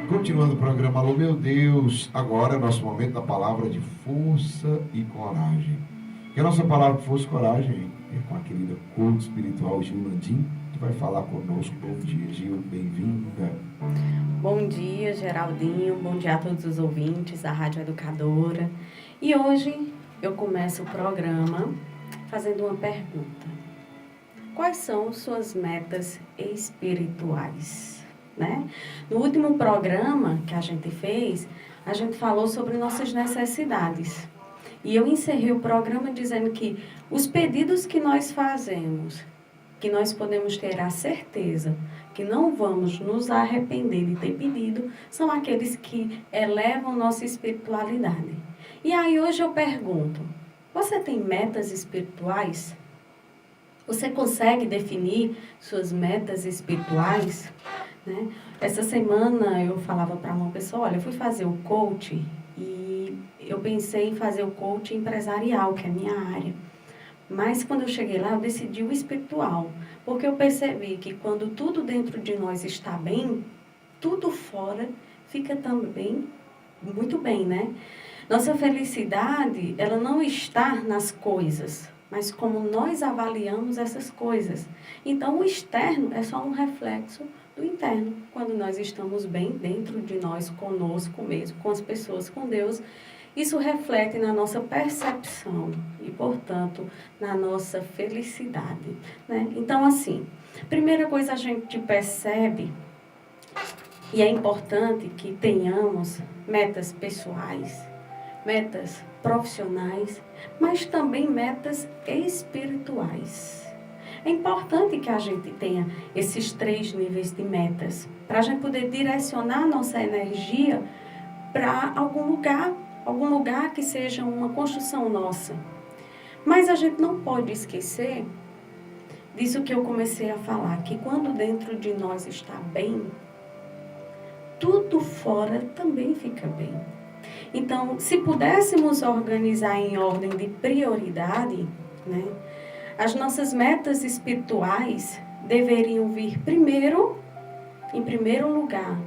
Continuando o programa Alô Meu Deus, agora é nosso momento da palavra de força e coragem. E a nossa palavra de força e coragem é com a querida coach espiritual Gil Landim, que vai falar conosco. Bom dia, Gil, bem-vinda. Bom dia, Geraldinho, bom dia a todos os ouvintes da Rádio Educadora. E hoje eu começo o programa fazendo uma pergunta. Quais são suas metas espirituais? No último programa que a gente fez, a gente falou sobre nossas necessidades. E eu encerrei o programa dizendo que os pedidos que nós fazemos, que nós podemos ter a certeza que não vamos nos arrepender de ter pedido, são aqueles que elevam nossa espiritualidade. E aí hoje eu pergunto, você tem metas espirituais? Você consegue definir suas metas espirituais? Essa semana eu falava para uma pessoa, olha, eu fui fazer o coach e eu pensei em fazer o coach empresarial, que é a minha área. Mas quando eu cheguei lá, eu decidi o espiritual, porque eu percebi que quando tudo dentro de nós está bem, tudo fora fica também muito bem, né? Nossa felicidade, ela não está nas coisas, mas como nós avaliamos essas coisas. Então, o externo é só um reflexo do interno. Quando nós estamos bem dentro de nós, conosco mesmo, com as pessoas, com Deus, isso reflete na nossa percepção e, portanto, na nossa felicidade, né? Então, assim, primeira coisa a gente percebe, e é importante que tenhamos metas pessoais, metas profissionais, mas também metas espirituais. É importante que a gente tenha esses 3 níveis de metas, para a gente poder direcionar a nossa energia para algum lugar que seja uma construção nossa. Mas a gente não pode esquecer disso que eu comecei a falar, que quando dentro de nós está bem, tudo fora também fica bem. Então, se pudéssemos organizar em ordem de prioridade, as nossas metas espirituais deveriam vir em primeiro lugar,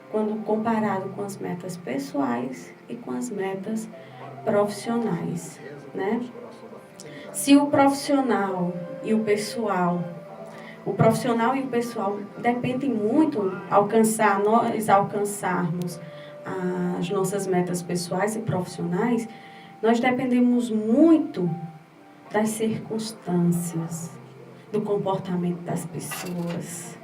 quando comparado com as metas pessoais e com as metas profissionais, Se o profissional e o pessoal dependem muito nós alcançarmos as nossas metas pessoais e profissionais, nós dependemos muito das circunstâncias, do comportamento das pessoas,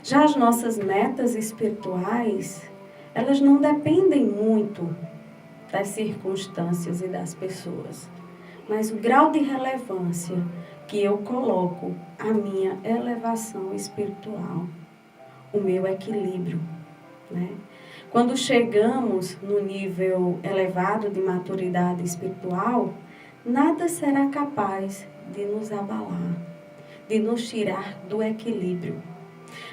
Já as nossas metas espirituais, elas não dependem muito das circunstâncias e das pessoas, mas o grau de relevância que eu coloco a minha elevação espiritual, o meu equilíbrio, Quando chegamos no nível elevado de maturidade espiritual, nada será capaz de nos abalar, de nos tirar do equilíbrio.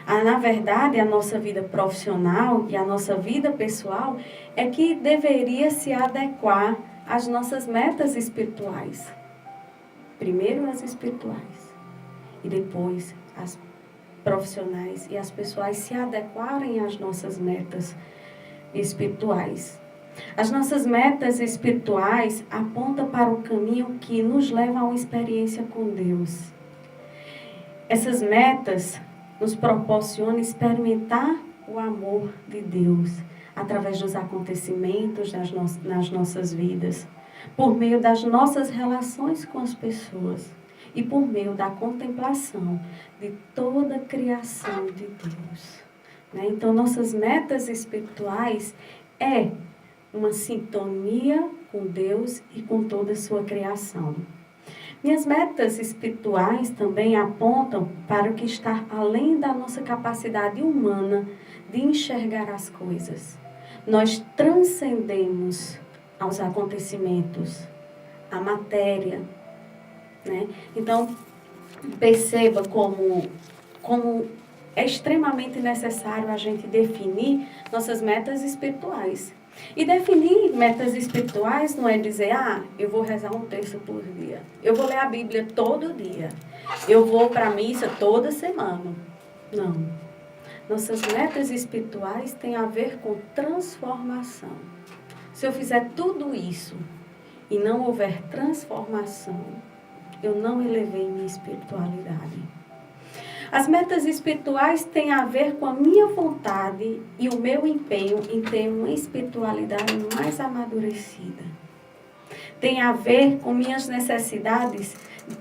Na verdade, a nossa vida profissional e a nossa vida pessoal é que deveria se adequar às nossas metas espirituais. Primeiro as espirituais e depois as profissionais e as pessoais se adequarem às nossas metas espirituais. As nossas metas espirituais apontam para o caminho que nos leva a uma experiência com Deus. Essas metas nos proporcionam experimentar o amor de Deus através dos acontecimentos nas nossas vidas, por meio das nossas relações com as pessoas e por meio da contemplação de toda a criação de Deus. Então, nossas metas espirituais é uma sintonia com Deus e com toda a sua criação. Minhas metas espirituais também apontam para o que está além da nossa capacidade humana de enxergar as coisas. Nós transcendemos aos acontecimentos, a matéria, Então, perceba como é extremamente necessário a gente definir nossas metas espirituais. E definir metas espirituais não é dizer, eu vou rezar um terço por dia, eu vou ler a Bíblia todo dia, eu vou para a missa toda semana. Não. Nossas metas espirituais têm a ver com transformação. Se eu fizer tudo isso e não houver transformação, eu não elevei minha espiritualidade. As metas espirituais têm a ver com a minha vontade e o meu empenho em ter uma espiritualidade mais amadurecida. Tem a ver com minhas necessidades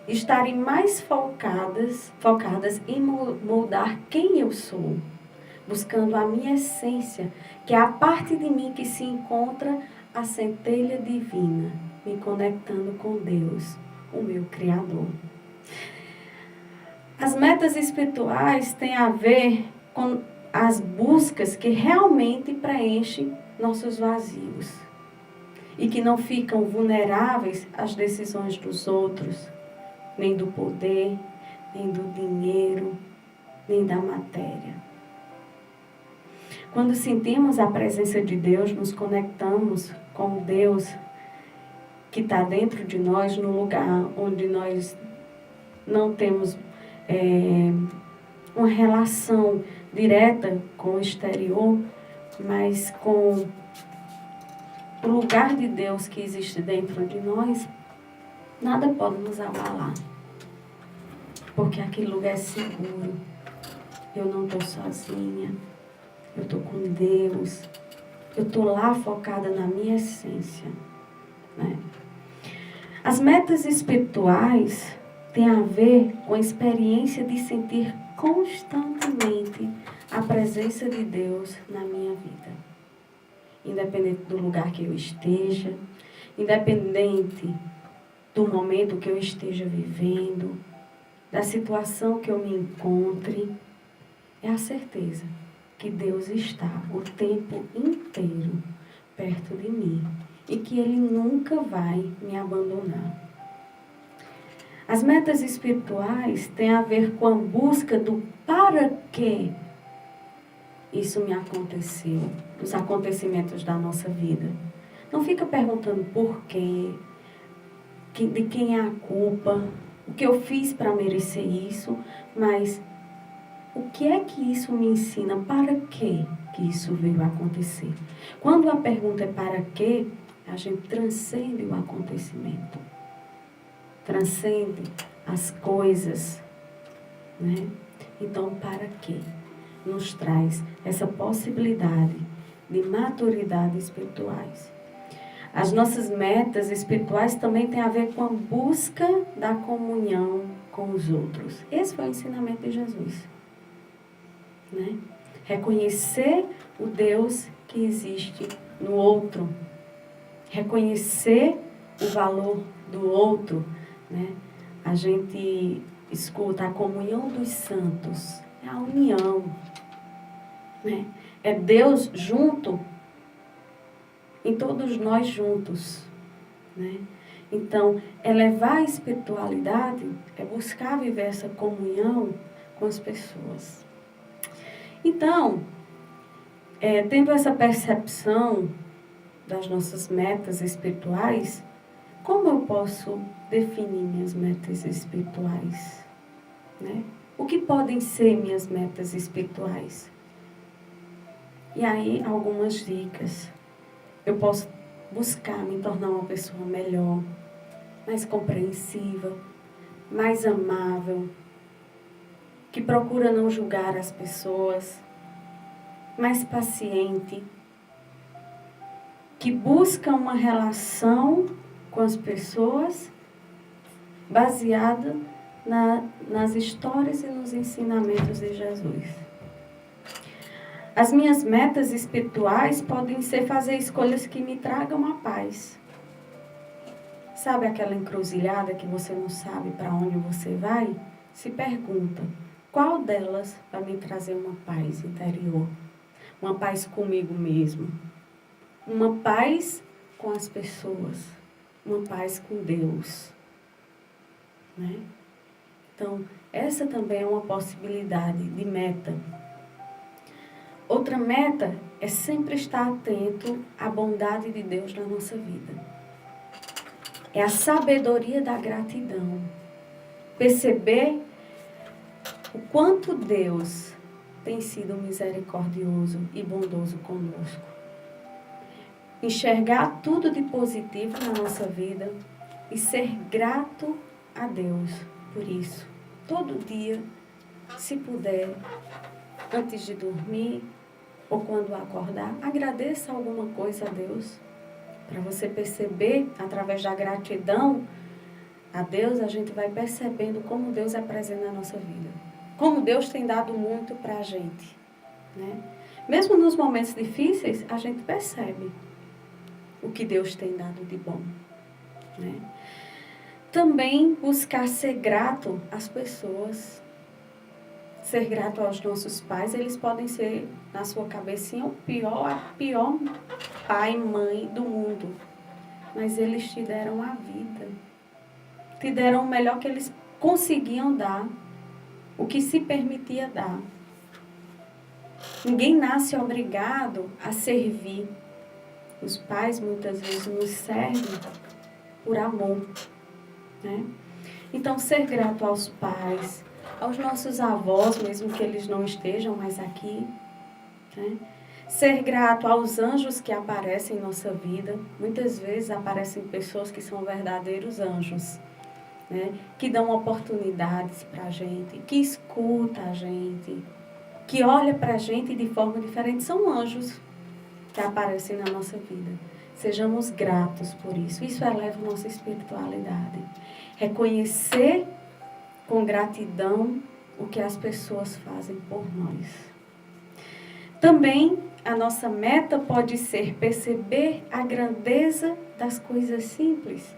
estarem mais focadas em moldar quem eu sou, buscando a minha essência, que é a parte de mim que se encontra a centelha divina, me conectando com Deus, o meu Criador. As metas espirituais têm a ver com as buscas que realmente preenchem nossos vazios e que não ficam vulneráveis às decisões dos outros, nem do poder, nem do dinheiro, nem da matéria. Quando sentimos a presença de Deus, nos conectamos com Deus que está dentro de nós, no lugar onde nós não temos uma relação direta com o exterior, mas com o lugar de Deus que existe dentro de nós, nada pode nos abalar. Porque aquele lugar é seguro. Eu não estou sozinha. Eu estou com Deus. Eu estou lá focada na minha essência. Né? As metas espirituais têm a ver com a experiência de sentir constantemente a presença de Deus na minha vida. Independente do lugar que eu esteja, independente do momento que eu esteja vivendo, da situação que eu me encontre, é a certeza que Deus está o tempo inteiro perto de mim e que Ele nunca vai me abandonar. As metas espirituais têm a ver com a busca do para que isso me aconteceu, os acontecimentos da nossa vida. Não fica perguntando por quê, de quem é a culpa, o que eu fiz para merecer isso, mas o que é que isso me ensina, para que isso veio a acontecer. Quando a pergunta é para quê, a gente transcende o acontecimento, transcende as coisas, né? Então, para quê? Nos traz essa possibilidade de maturidade espirituais. As nossas metas espirituais também têm a ver com a busca da comunhão com os outros. Esse foi o ensinamento de Jesus. Né? Reconhecer o Deus que existe no outro. Reconhecer o valor do outro. Né? A gente escuta a comunhão dos santos. É a união. Né? É Deus junto em todos nós juntos. Né? Então, elevar a espiritualidade é buscar viver essa comunhão com as pessoas. Então, tendo essa percepção das nossas metas espirituais, como eu posso definir minhas metas espirituais? Né? O que podem ser minhas metas espirituais? E aí, algumas dicas. Eu posso buscar me tornar uma pessoa melhor, mais compreensiva, mais amável, que procura não julgar as pessoas, mais paciente, que busca uma relação com as pessoas baseada nas histórias e nos ensinamentos de Jesus. As minhas metas espirituais podem ser fazer escolhas que me tragam a paz. Sabe aquela encruzilhada que você não sabe para onde você vai? Se pergunta, qual delas vai me trazer uma paz interior? Uma paz comigo mesmo? Uma paz com as pessoas? Uma paz com Deus? Né? Então, essa também é uma possibilidade de meta. Outra meta é sempre estar atento à bondade de Deus na nossa vida. É a sabedoria da gratidão. Perceber o quanto Deus tem sido misericordioso e bondoso conosco. Enxergar tudo de positivo na nossa vida e ser grato a Deus por isso. Todo dia, se puder, antes de dormir ou quando acordar, agradeça alguma coisa a Deus. Para você perceber, através da gratidão a Deus, a gente vai percebendo como Deus é presente na nossa vida. Como Deus tem dado muito para a gente. Né? Mesmo nos momentos difíceis, a gente percebe o que Deus tem dado de bom. Né? Também buscar ser grato às pessoas. Ser grato aos nossos pais, eles podem ser, na sua cabecinha, a pior pai e mãe do mundo. Mas eles te deram a vida. Te deram o melhor que eles conseguiam dar. O que se permitia dar. Ninguém nasce obrigado a servir. Os pais, muitas vezes, nos servem por amor. Né? Então, ser grato aos pais, aos nossos avós, mesmo que eles não estejam mais aqui. Né? Ser grato aos anjos que aparecem em nossa vida. Muitas vezes aparecem pessoas que são verdadeiros anjos, né? Que dão oportunidades para a gente, que escuta a gente, que olha para a gente de forma diferente. São anjos que aparecem na nossa vida. Sejamos gratos por isso. Isso eleva a nossa espiritualidade. Reconhecer com gratidão o que as pessoas fazem por nós. Também a nossa meta pode ser perceber a grandeza das coisas simples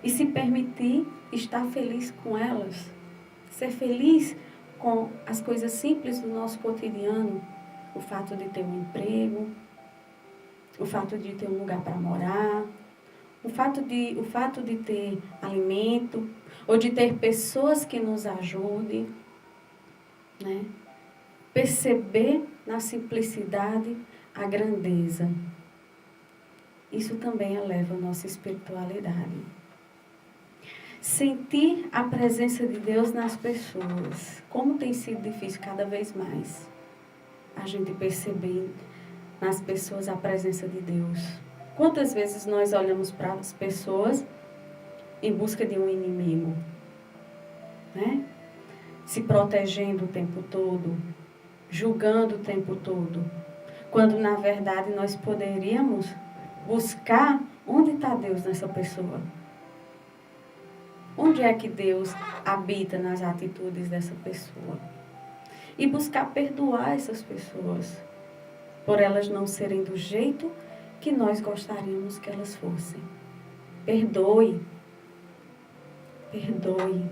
e se permitir estar feliz com elas. Ser feliz com as coisas simples do nosso cotidiano. O fato de ter um emprego, o fato de ter um lugar para morar, o fato de ter alimento, ou de ter pessoas que nos ajudem, né? Perceber na simplicidade a grandeza. Isso também eleva a nossa espiritualidade. Sentir a presença de Deus nas pessoas. Como tem sido difícil cada vez mais a gente perceber nas pessoas a presença de Deus. Quantas vezes nós olhamos para as pessoas em busca de um inimigo, né? Se protegendo o tempo todo, julgando o tempo todo, quando na verdade nós poderíamos buscar onde está Deus nessa pessoa. Onde é que Deus habita nas atitudes dessa pessoa? E buscar perdoar essas pessoas, por elas não serem do jeito que nós gostaríamos que elas fossem. Perdoe. Perdoe.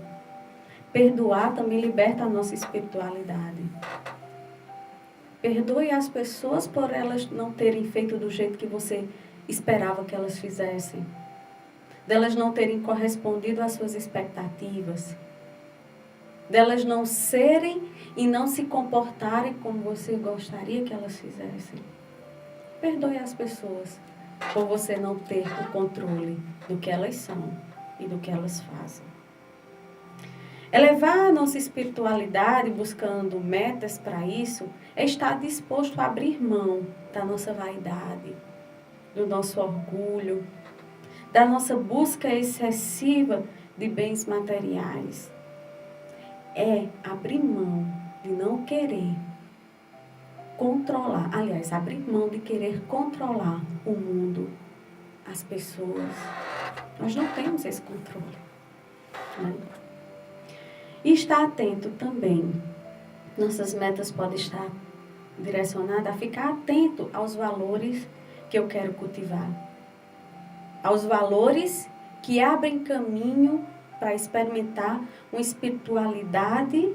Perdoar também liberta a nossa espiritualidade. Perdoe as pessoas por elas não terem feito do jeito que você esperava que elas fizessem. Delas não terem correspondido às suas expectativas. Delas não serem e não se comportarem como você gostaria que elas fizessem. Perdoe as pessoas por você não ter o controle do que elas são e do que elas fazem. Elevar a nossa espiritualidade buscando metas para isso é estar disposto a abrir mão da nossa vaidade, do nosso orgulho, da nossa busca excessiva de bens materiais. É abrir mão de não querer controlar, aliás, abrir mão de querer controlar o mundo, as pessoas. Nós não temos esse controle. Né? E estar atento também. Nossas metas podem estar direcionadas a ficar atento aos valores que eu quero cultivar. Aos valores que abrem caminho para experimentar uma espiritualidade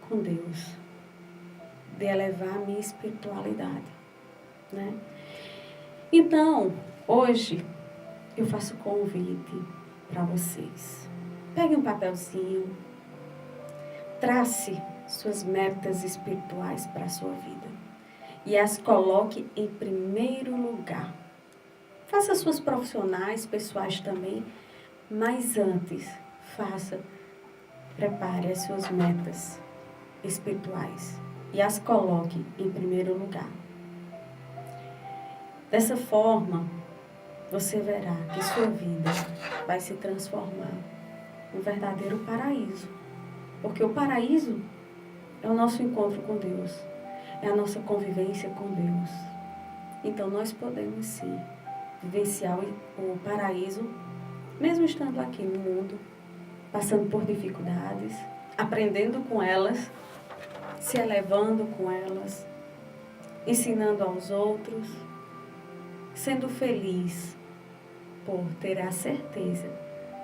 com Deus. De elevar a minha espiritualidade. Né? Então, hoje, eu faço convite para vocês. Pegue um papelzinho, trace suas metas espirituais para a sua vida e as coloque em primeiro lugar. Faça suas profissionais, pessoais também, mas antes, prepare as suas metas espirituais e as coloque em primeiro lugar. Dessa forma, você verá que sua vida vai se transformar num verdadeiro paraíso. Porque o paraíso é o nosso encontro com Deus, é a nossa convivência com Deus. Então nós podemos sim vivenciar o paraíso, mesmo estando aqui no mundo, passando por dificuldades, aprendendo com elas, se elevando com elas, ensinando aos outros, sendo feliz por ter a certeza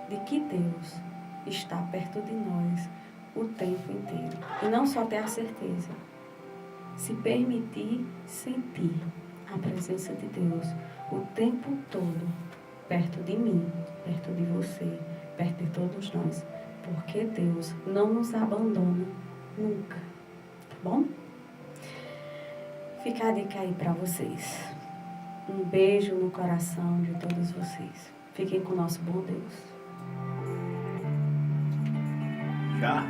de que Deus está perto de nós o tempo inteiro. E não só ter a certeza, se permitir sentir a presença de Deus o tempo todo perto de mim, perto de você, perto de todos nós. Porque Deus não nos abandona nunca. Tá bom? Fica a dica aí para vocês. Um beijo no coração de todos vocês. Fiquem com o nosso bom Deus. Já?